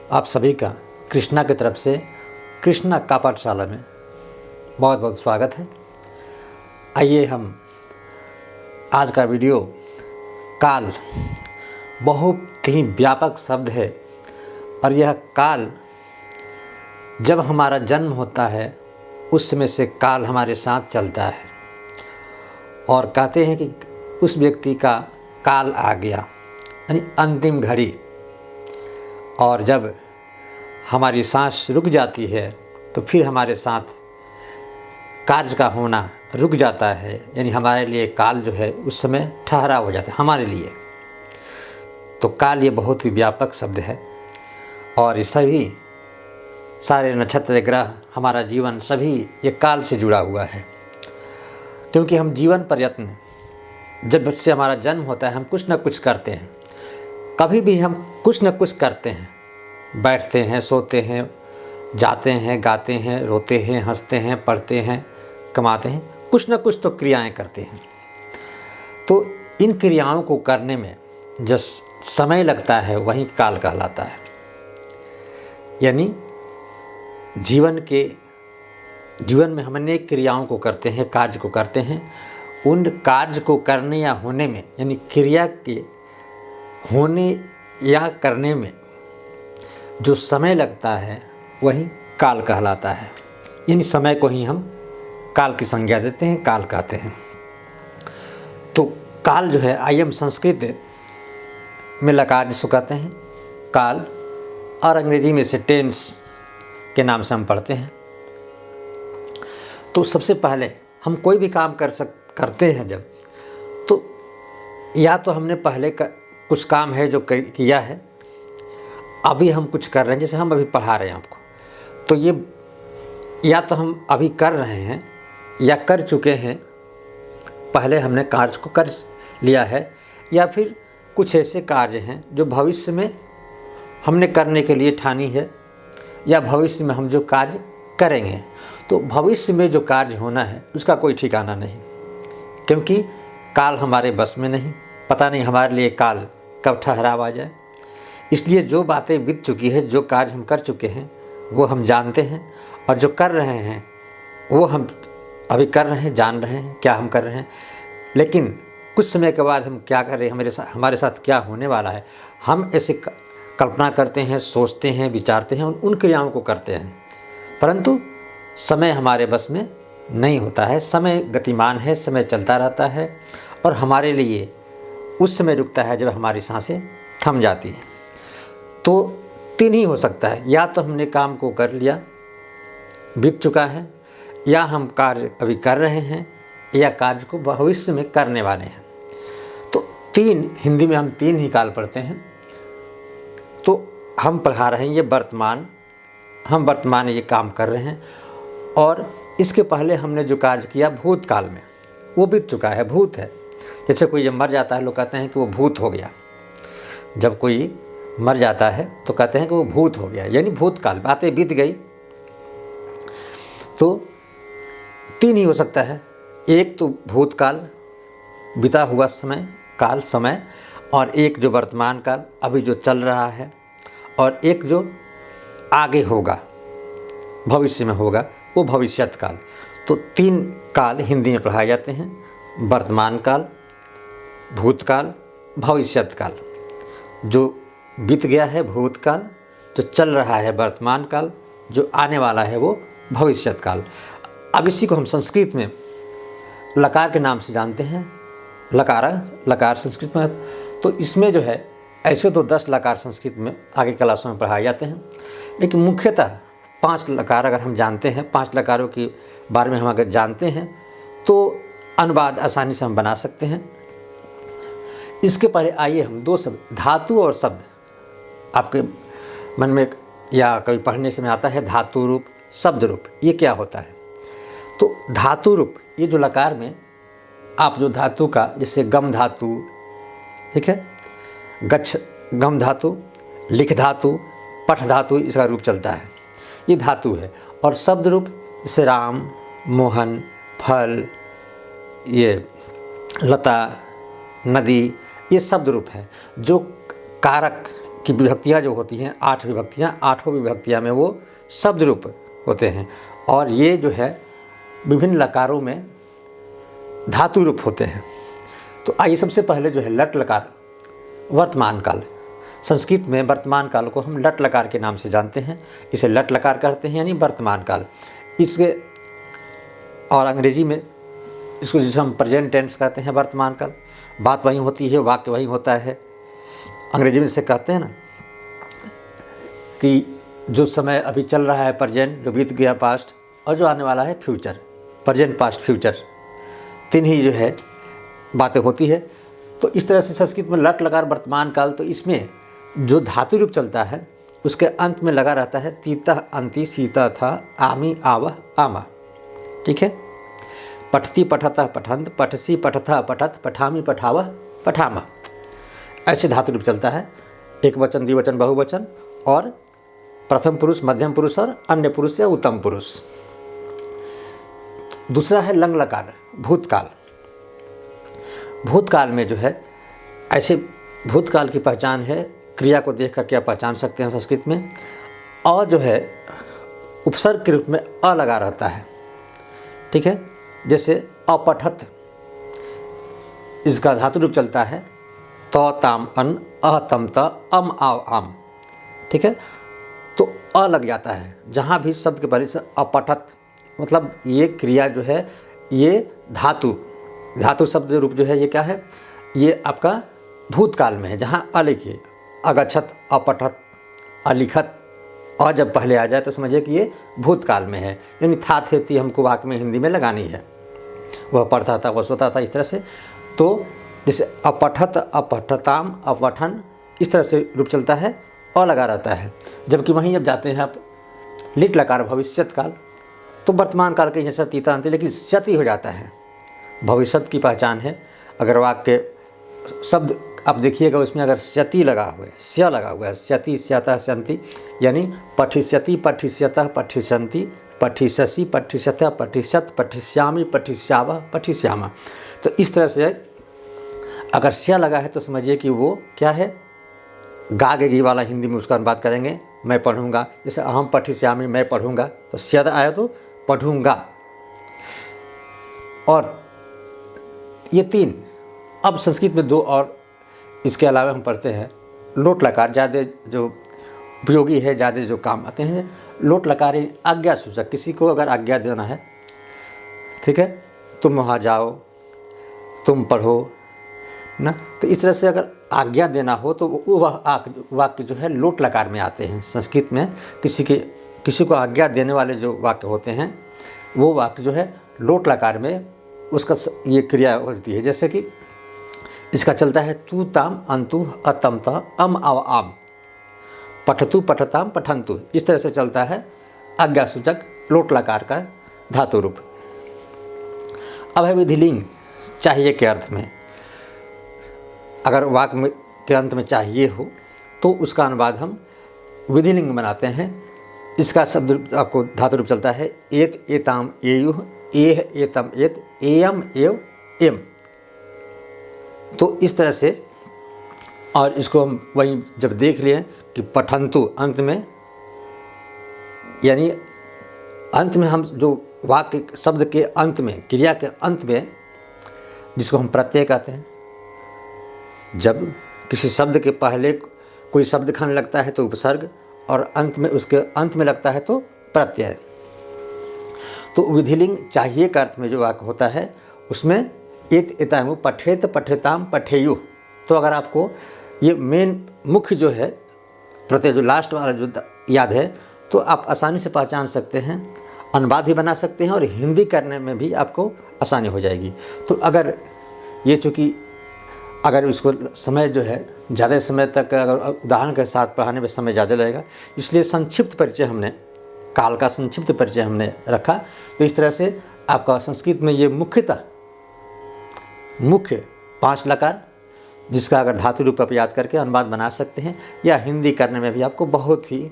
आप सभी का कृष्णा की तरफ से कृष्णा का पाठशाला में बहुत बहुत स्वागत है। आइए हम आज का वीडियो काल बहुत ही व्यापक शब्द है और यह काल जब हमारा जन्म होता है उस समय से काल हमारे साथ चलता है और कहते हैं कि उस व्यक्ति का काल आ गया यानी अंतिम घड़ी। और जब हमारी सांस रुक जाती है तो फिर हमारे साथ कार्य का होना रुक जाता है, यानी हमारे लिए काल जो है उस समय ठहरा हो जाता है हमारे लिए। तो काल ये बहुत ही व्यापक शब्द है और ये सभी सारे नक्षत्र ग्रह हमारा जीवन सभी ये काल से जुड़ा हुआ है, क्योंकि हम जीवन प्रयत्न जब से हमारा जन्म होता है हम कुछ न कुछ करते हैं। कभी भी हम कुछ न कुछ करते हैं, बैठते हैं, सोते हैं, जाते हैं, गाते हैं, रोते हैं, हंसते हैं, पढ़ते हैं, कमाते हैं, कुछ न कुछ तो क्रियाएं करते हैं। तो इन क्रियाओं को करने में जो समय लगता है वही काल कहलाता है। यानी जीवन में हम अनेक क्रियाओं को करते हैं, कार्य को करते हैं। उन कार्य को करने या होने में, यानी क्रिया के होने या करने में जो समय लगता है वही काल कहलाता है। यानी समय को ही हम काल की संज्ञा देते हैं, काल कहते हैं। तो काल जो है आइए संस्कृत में लकार जिसको कहते हैं काल, और अंग्रेजी में से टेंस के नाम से हम पढ़ते हैं। तो सबसे पहले हम कोई भी काम करते हैं जब, तो या तो हमने पहले कुछ काम है जो किया है, अभी हम कुछ कर रहे हैं, जैसे हम अभी पढ़ा रहे हैं आपको, तो ये या तो हम अभी कर रहे हैं या कर चुके हैं, पहले हमने कार्य को कर लिया है, या फिर कुछ ऐसे कार्य हैं जो भविष्य में हमने करने के लिए ठानी है या भविष्य में हम जो कार्य करेंगे। तो भविष्य में जो कार्य होना है उसका कोई ठिकाना नहीं, क्योंकि काल हमारे बस में नहीं, पता नहीं हमारे लिए काल कब ठहराव आ जाए। इसलिए जो बातें बीत चुकी है, जो कार्य हम कर चुके हैं वो हम जानते हैं, और जो कर रहे हैं वो हम अभी कर रहे हैं, जान रहे हैं क्या हम कर रहे हैं। लेकिन कुछ समय के बाद हम क्या कर रहे हैं, हमारे साथ क्या होने वाला है, हम ऐसे कल्पना करते हैं, सोचते हैं, विचारते हैं, उन क्रियाओं को करते हैं। परंतु समय हमारे बस में नहीं होता है। समय गतिमान है, समय चलता रहता है और हमारे लिए उस समय रुकता है जब हमारी सांसें थम जाती हैं। तो तीन ही हो सकता है, या तो हमने काम को कर लिया, बीत चुका है, या हम कार्य अभी कर रहे हैं, या कार्य को भविष्य में करने वाले हैं। तो तीन, हिंदी में हम तीन ही काल पढ़ते हैं। तो हम पढ़ा रहे हैं ये वर्तमान, हम वर्तमान में ये काम कर रहे हैं, और इसके पहले हमने जो कार्य किया भूतकाल में वो बीत चुका है, भूत है। जैसे कोई जब मर जाता है लोग कहते हैं कि वो भूत हो गया। जब कोई मर जाता है तो कहते हैं कि वो भूत हो गया, यानी भूतकाल, बातें बीत गई। तो तीन ही हो सकता है, एक तो भूतकाल, बीता हुआ समय, काल, समय, और एक जो वर्तमान काल अभी जो चल रहा है, और एक जो आगे होगा, भविष्य में होगा, वो भविष्यत काल। तो तीन काल हिंदी में पढ़ाए जाते हैं, वर्तमान काल, भूतकाल, भविष्यत काल। जो बीत गया है भूतकाल, जो चल रहा है वर्तमान काल, जो आने वाला है वो भविष्यत काल। अब इसी को हम संस्कृत में लकार के नाम से जानते हैं, लकार संस्कृत में। तो इसमें जो है ऐसे तो 10 लकार संस्कृत में आगे क्लासों में पढ़ाए जाते हैं, लेकिन मुख्यतः 5 लकार अगर हम जानते हैं, 5 लकारों के बारे में हम अगर जानते हैं तो अनुवाद आसानी से हम बना सकते हैं। इसके पहले आइए हम 2 शब्द, धातु और शब्द, आपके मन में या कभी पढ़ने से में आता है धातु रूप, शब्द रूप, ये क्या होता है। तो धातु रूप, ये जो लकार में आप जो धातु का, जैसे गम धातु, ठीक है, गच्छ गम धातु, लिख धातु, पठ धातु, इसका रूप चलता है, ये धातु है। और शब्द रूप जैसे राम, मोहन, फल, ये लता, नदी, ये शब्द रूप है जो कारक की विभक्तियाँ जो होती हैं 8 विभक्तियाँ, 8 विभक्तियाँ में वो शब्द रूप होते हैं और ये जो है विभिन्न लकारों में धातु रूप होते हैं। तो आइए सबसे पहले जो है लट लकार वर्तमान काल। संस्कृत में वर्तमान काल को हम लट लकार के नाम से जानते हैं, इसे लट लकार कहते हैं यानी वर्तमान काल। इसके और अंग्रेजी में इसको जिसे हम प्रेजेंट टेंस कहते हैं वर्तमान काल। बात वही होती है, वाक्य वही होता है। अंग्रेजी में इसे कहते हैं ना कि जो समय अभी चल रहा है प्रेजेंट, जो बीत गया पास्ट, और जो आने वाला है फ्यूचर। प्रेजेंट पास्ट फ्यूचर तीन ही जो है बातें होती है। तो इस तरह से संस्कृत में लट लकार वर्तमान काल, तो इसमें जो धातु रूप चलता है उसके अंत में लगा रहता है तीतः अंति सीता था आमी आवह आमा। ठीक है। पठती पठतः पठंत, पठसी पठतः पठत, पठामी पठावह पठामा, ऐसे धातु रूप चलता है। एक वचन, द्विवचन, बहुवचन और प्रथम पुरुष, मध्यम पुरुष और अन्य पुरुष या उत्तम पुरुष। दूसरा है लंग लकार भूतकाल। भूतकाल में जो है ऐसे भूतकाल की पहचान है, क्रिया को देख कर क्या पहचान सकते हैं संस्कृत में, और जो है उपसर्ग के रूप में अ लगा रहता है। ठीक है। जैसे अपठत, इसका धातु रूप चलता है तो ताम अन, अह तम त, अम आव आम। ठीक है। तो अ लग जाता है जहाँ भी शब्द के पहले से अपठत, मतलब ये क्रिया जो है ये धातु शब्द रूप जो है ये क्या है, ये आपका भूतकाल में है। जहाँ अ लिखिए, अगछत, अपठत, अलिखत, और जब पहले आ जाए तो समझिए कि ये भूतकाल में है, यानी था थे थी हमको वाक्य में हिंदी में लगानी है। वह पढ़ता था, वह सोता था, इस तरह से। तो जैसे अपठत, अपठताम, अपठन, इस तरह से रूप चलता है, अ लगा रहता है। जबकि वहीं जब जाते हैं आप लिट लकार भविष्यत काल, तो वर्तमान काल के जैसा तीता अंत, लेकिन स्यति हो जाता है। भविष्यत की पहचान है। अगर वाक्य शब्द आप देखिएगा उसमें अगर स्यति लगा हुआ है, स्या लगा हुआ है, स्यति, स्यतः, स्यन्ति, यानी पठिष्यति, पठिष्यतः, पठिष्यन्ति, पठिष्यसि, पठिष्यतः, पठिष्यत, पठिष्यामि, पठिष्यावः, पठिष्यामा। तो इस तरह से अगर स्या लगा है तो समझिए कि वो क्या है, गा गे गी वाला हिंदी में उसका हम बात करेंगे, मैं पढ़ूंगा। जैसे अहम पठिष्यामि, मैं पढ़ूंगा, तो स्या आया तो पढ़ूंगा। और ये तीन। अब संस्कृत में दो और इसके अलावा हम पढ़ते हैं लोट लकार, ज़्यादा जो उपयोगी है, ज़्यादा जो काम आते हैं। लोट लकार आज्ञा सूचक, किसी को अगर आज्ञा देना है, ठीक है, तुम वहाँ जाओ, तुम पढ़ो ना, तो इस तरह से अगर आज्ञा देना हो तो वह वाक्य जो है लोट लकार में आते हैं। संस्कृत में किसी को आज्ञा देने वाले जो वाक्य होते हैं वो वाक्य जो है लोट लकार में उसका ये क्रिया होती है। जैसे कि इसका चलता है तू ताम अंतु अतम त अम अव आम, पठतु पठताम पठंतु, इस तरह से चलता है आज्ञा सूचक लोट लकार का धातु रूप। अब है विधिलिंग, चाहिए के अर्थ में। अगर वाक्य के अंत में चाहिए हो तो उसका अनुवाद हम विधिलिंग बनाते हैं। इसका शब्द आपको धातु रूप चलता है एत एताम एयुः, एह एतम एत, एयम एव एम। तो इस तरह से, और इसको हम वहीं जब देख लिए कि पठंतु अंत में, यानी अंत में हम जो वाक्य शब्द के अंत में, क्रिया के अंत में, जिसको हम प्रत्यय कहते हैं, जब किसी शब्द के पहले कोई शब्द खंड लगता है तो उपसर्ग, और अंत में उसके अंत में लगता है तो प्रत्यय। तो विधिलिंग चाहिए का अर्थ में जो वाक्य होता है उसमें एत एतामु पठेत पठेताम पठेयु। तो अगर आपको ये मेन मुख्य जो है प्रत्यय जो लास्ट वाला जो याद है तो आप आसानी से पहचान सकते हैं, अनुवाद भी बना सकते हैं और हिंदी करने में भी आपको आसानी हो जाएगी। तो अगर ये चूँकि अगर उसको समय जो है ज़्यादा समय तक अगर उदाहरण के साथ पढ़ाने में समय ज़्यादा लगेगा, इसलिए संक्षिप्त परिचय हमने, काल का संक्षिप्त परिचय हमने रखा। तो इस तरह से आपका संस्कृत में ये मुख्यतः मुख्य 5 लकार, जिसका अगर धातु रूप आप याद करके अनुवाद बना सकते हैं, या हिंदी करने में भी आपको बहुत ही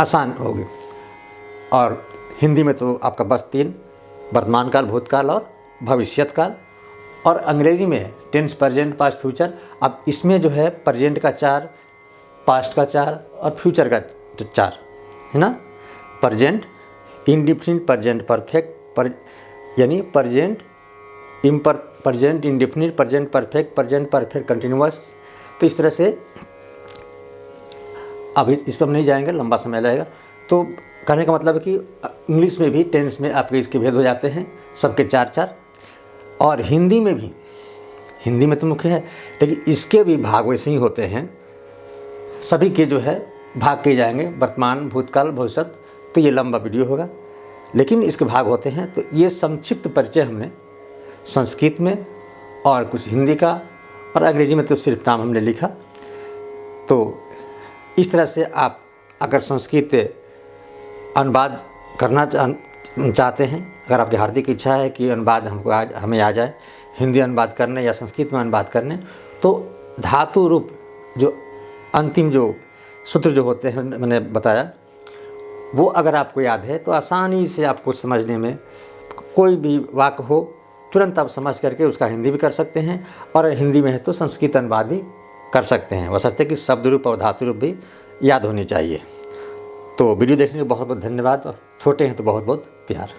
आसान होगी। और हिंदी में तो आपका बस 3, वर्तमान काल, भूतकाल और भविष्यत काल। और अंग्रेजी में टेंस, प्रेजेंट, पास्ट, फ्यूचर। अब इसमें जो है प्रेजेंट का 4, पास्ट का 4 और फ्यूचर का 4, है ना। प्रेजेंट इंडेफिनिट, प्रेजेंट परफेक्ट, यानी present indefinite, present perfect continuous. तो इस तरह से अभी इस पर हम नहीं जाएंगे, लंबा समय लगेगा। तो कहने का मतलब है कि इंग्लिश में भी टेंस में आपके इसके भेद हो जाते हैं, सबके 4-4। और हिंदी में भी, हिंदी में तो मुख्य है, लेकिन इसके भी भाग वैसे ही होते हैं, सभी के जो है भाग किए जाएंगे, वर्तमान, भूतकाल, भविष्य। तो ये लंबा वीडियो होगा, लेकिन इसके भाग होते हैं। तो ये संक्षिप्त परिचय हमने संस्कृत में और कुछ हिंदी का, और अंग्रेजी में तो सिर्फ नाम हमने लिखा। तो इस तरह से आप अगर संस्कृत अनुवाद करना चाहते हैं, अगर आपकी हार्दिक इच्छा है कि अनुवाद हमें आ जाए, हिंदी अनुवाद करने या संस्कृत में अनुवाद करने, तो धातु रूप जो अंतिम जो सूत्र जो होते हैं मैंने बताया, वो अगर आपको याद है तो आसानी से आपको समझने में, कोई भी वाक्य हो तुरंत आप समझ करके उसका हिंदी भी कर सकते हैं, और हिंदी में है तो संस्कृत अनुवाद भी कर सकते हैं, बशर्ते कि शब्द रूप और धातु रूप भी याद होनी चाहिए। तो वीडियो देखने के बहुत बहुत धन्यवाद, और छोटे हैं तो बहुत बहुत प्यार।